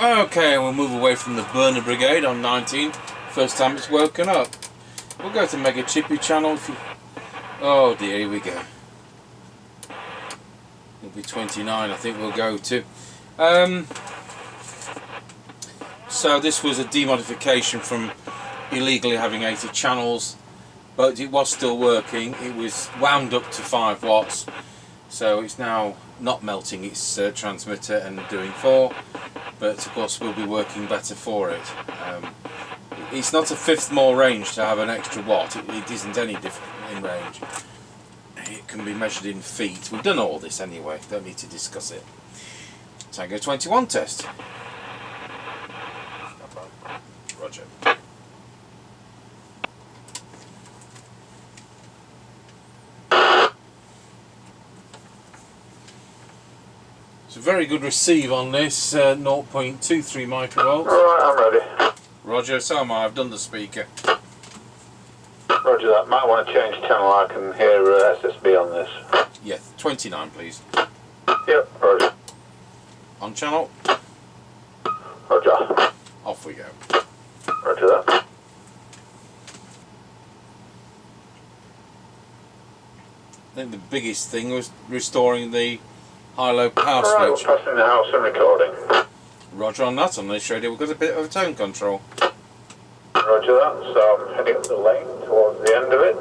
Okay, we'll move away from the burner brigade on 19. First time it's woken up. We'll go to Mega Chippie channel. Oh dear, here we go. It'll be 29, I think we'll go to. So this was a demodification from illegally having 80 channels, but it was still working. It was wound up to 5 watts, so it's now not melting its transmitter and doing 4, but of course will be working better for it. It's not a fifth more range to have an extra watt. It isn't any different in range. It can be measured in feet. We've done all this anyway, don't need to discuss it. Tango 21 test. Roger. It's a very good receive on this, 0.23 microvolts. Alright, I'm ready. Roger, so am I. I've done the speaker. Roger that. Might want to change channel. I can hear SSB on this. Yeah, 29 please. Yep, roger. On channel. Roger. Off we go. Roger that. I think the biggest thing was restoring the high-low power Alright, switch. we're passing the house and recording. Roger on that. On this radio we've got a bit of a tone control. Roger that. So I'm heading up the lane towards the end of it.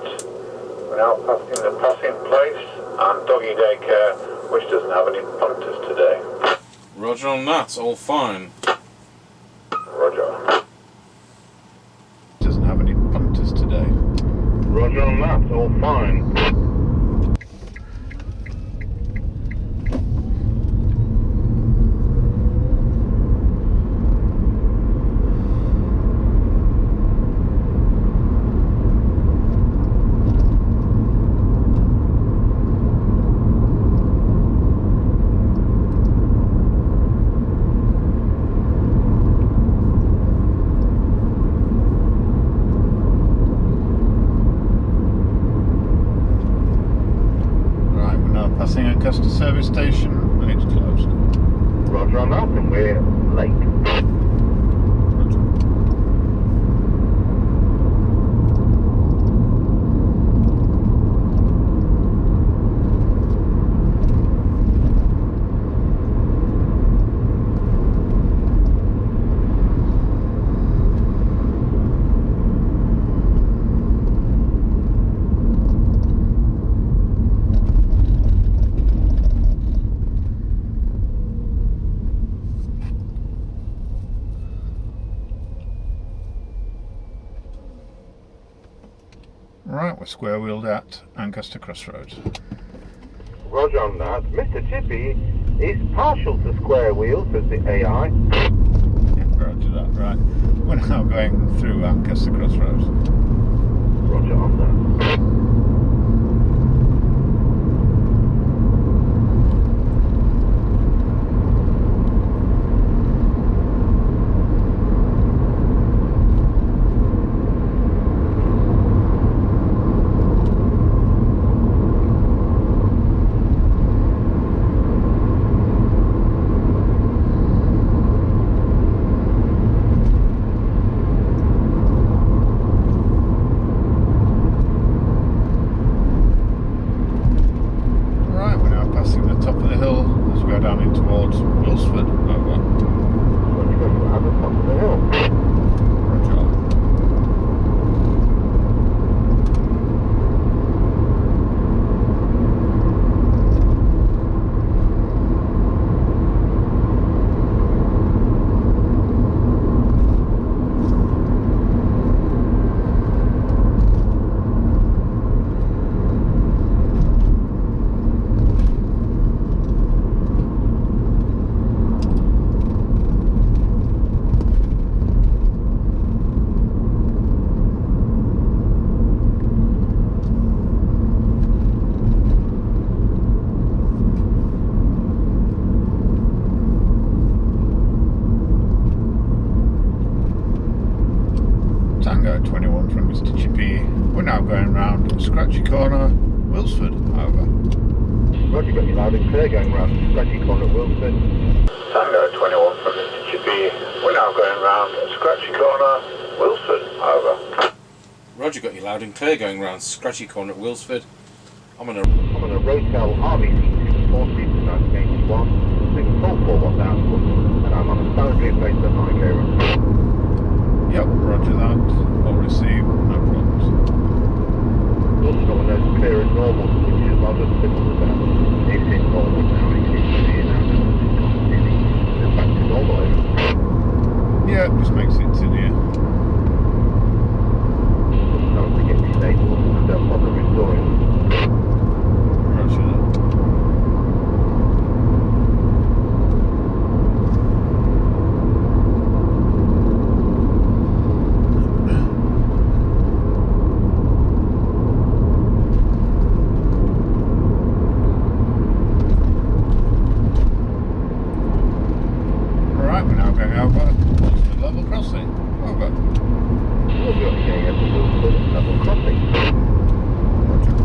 We're now passing the passing place and doggy daycare, which doesn't have any punters today. Roger on that. All fine. Roger. Doesn't have any punters today. Roger on that. All fine. Customer service station and it's closed. Roger on that, and we're late. Right, we're square wheeled at Ancaster Crossroads. Roger on that. Mr. Chippie is partial to square wheel, says the AI. Roger that, right. We're now going through Ancaster Crossroads. Roger on that. Tango 21 from Mr. Chippie. We're now going round Scratchy Corner, Wilsford, over. Roger, got you loud and clear going round Scratchy Corner, Wilson. Tango 21 from Mr. Chippie. We're now going round Scratchy Corner, Wilsford, over. Roger, got you loud and clear going round Scratchy Corner at Wilsford. I'm on a Rotel RVC240 CB27 with 4 watts output, and I'm on a standard replacer high gear. Yep, roger that. All received, no problems. Also got one of those clear and normal switches, I'll just fiddle with that. It's in normal now, it's clear now, it's back to normal. Yeah, just makes it to the Don't forget these staples and don't bother restoring them. roger that. Right, we're now going over Wilsford level crossing. Over. We'll be going over Wilsford level crossing. Roger.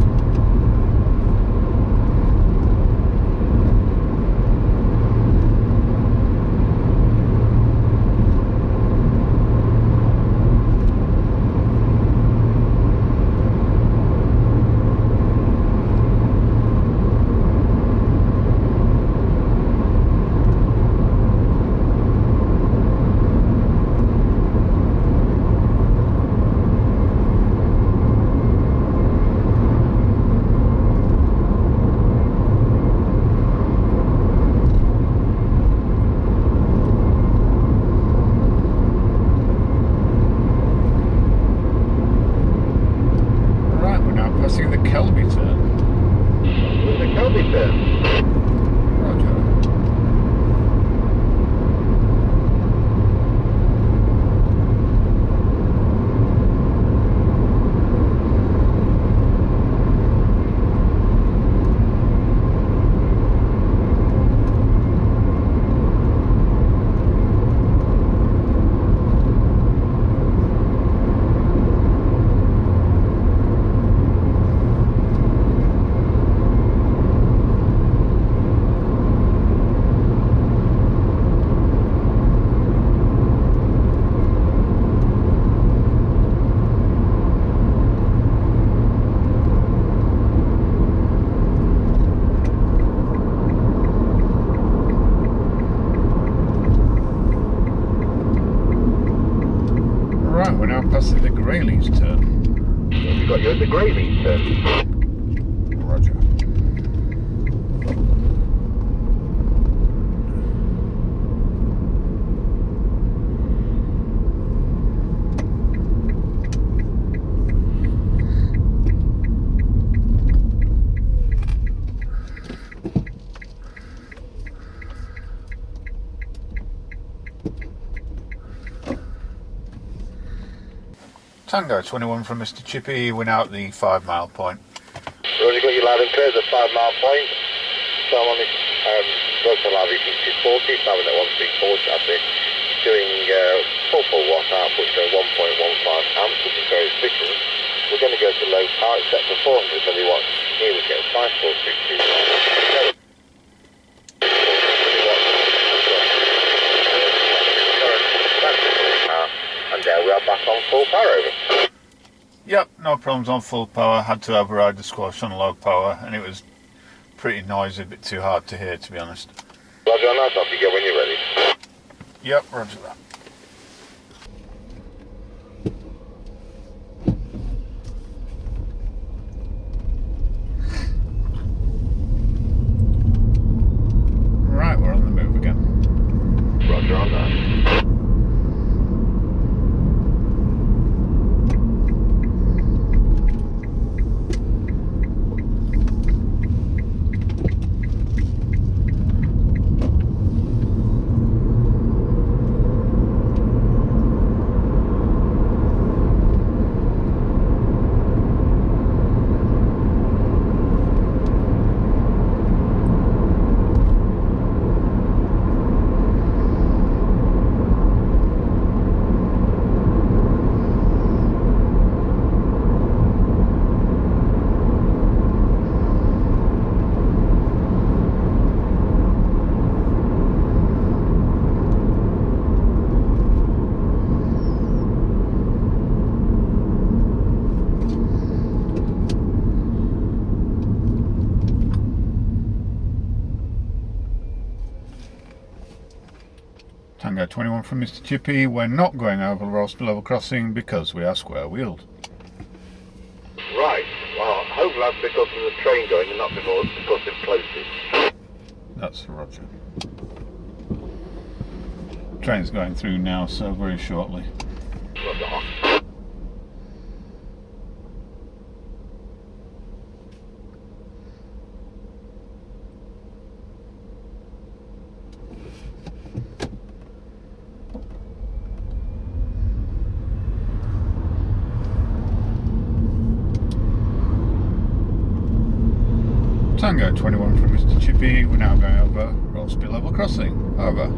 Passing the Kelby turn. With the Kelby turn. Roger. Right, we're now passing the Grayleys turn. We've got you at the Grayleys turn. Roger. Tango 21 from Mr. Chippie, we're now at the 5 mile point. Roger, got you loud and clear at the 5 mile point. So I'm on this Rotel RVC240 Cybernet 1340. I've been doing 4 watt output, so 1.15 amps, which is very efficient. We're going to go to low power, set for 400 milliwatts. Here we go, 5462. And we are back on full power, over. Yep, no problems on full power. Had to override the squash on low power, and it was pretty noisy, a bit too hard to hear, to be honest. Roger on that, off you go when you're ready. Yep, roger that. Right, we're on the move again. Roger on that. Tango 21 from Mr. Chippie. We're not going over Rollsby level crossing because we are square wheeled. Right, well, hopefully that's because there's a train going and not because they've closed it. That's Roger. Train's going through now, so very shortly. Roger. Tango 21 from Mr. Chippie. We're now going over Rollsby level crossing. Over.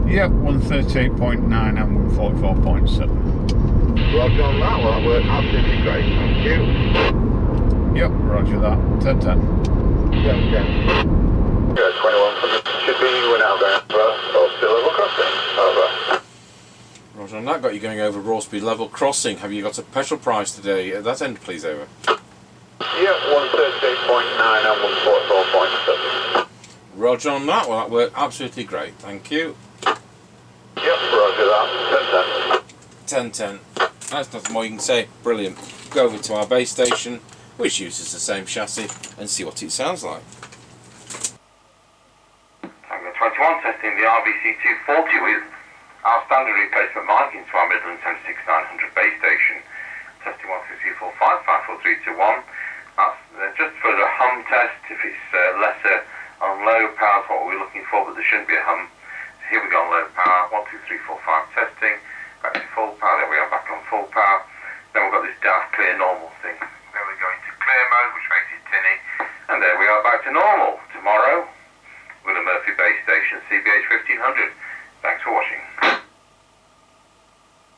Yep, 138.9 and 144.7. Roger on that, well that worked absolutely great, thank you. Yep, roger that. 10-10. 10-10. Yeah, 21 from Mr. Chippie, we're now going over Rollsby level crossing. Over. Roger on that, got you going over Rollsby level crossing. Have you got a petrol price today at that end, please, over? Yeah, 138.9 and 144.7. Roger on that, well that worked absolutely great, thank you. Yep, roger that. 10-10. That's nothing more you can say. Brilliant. Go over to our base station, which uses the same chassis, and see what it sounds like. Tango 21 testing the RVC240 with our standard replacement mic into our Midland 76900 base station. Testing 163455431. That's just for the hum test. If it's lesser on low power, is what we're looking for, but there shouldn't be a hum. So here we go on low power. 12345 testing. Back to full power. There we are, back on full power. Then we've got this dark clear normal thing. Then we go into clear mode, which makes it tinny. And there we are, back to normal. Tomorrow, with a Murphy base station CBH 1500. Thanks for watching.